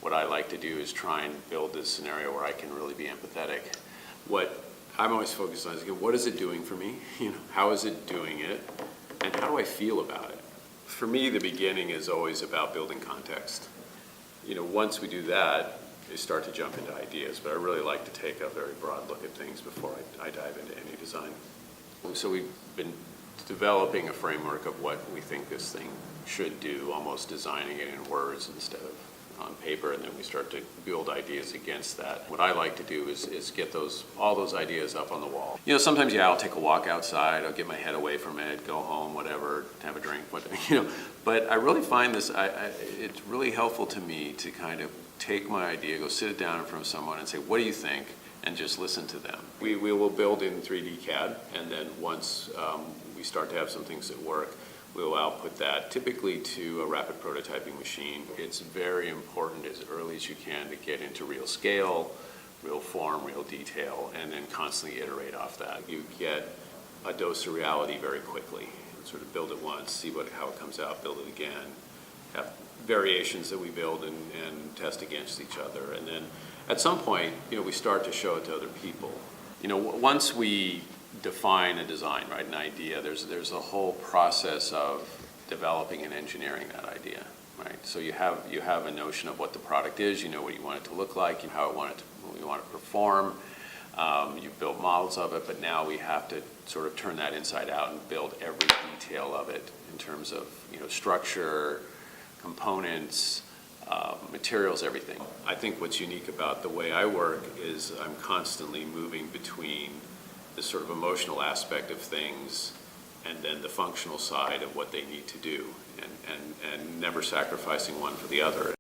what I like to do is try and build this scenario where I can really be empathetic. What I'm always focused on is, what is it doing for me? How is it doing it? And how do I feel about it? For me, the beginning is always about building context. Once we do that, they start to jump into ideas, but I really like to take a very broad look at things before I dive into any design. So we've been developing a framework of what we think this thing should do, almost designing it in words instead of on paper, and then we start to build ideas against that. What I like to do is get all those ideas up on the wall. Sometimes, I'll take a walk outside, I'll get my head away from it, go home, whatever, have a drink, but I really find this, it's really helpful to me to kind of take my idea, go sit it down in front of someone and say, what do you think? And just listen to them. We will build in 3D CAD, and then once we start to have some things that work, we'll output that typically to a rapid prototyping machine. It's very important as early as you can to get into real scale, real form, real detail, and then constantly iterate off that. You get a dose of reality very quickly. Sort of build it once, see how it comes out, build it again, have variations that we build and test against each other. And then at some point, we start to show it to other people. Once we define a design, right, an idea, there's a whole process of developing and engineering that idea, right? So you have a notion of what the product is, what you want it to look like, how you want it to perform. You've built models of it, but now we have to sort of turn that inside out and build every detail of it in terms of structure, components, materials, everything. I think what's unique about the way I work is I'm constantly moving between the sort of emotional aspect of things and then the functional side of what they need to do, and never sacrificing one for the other.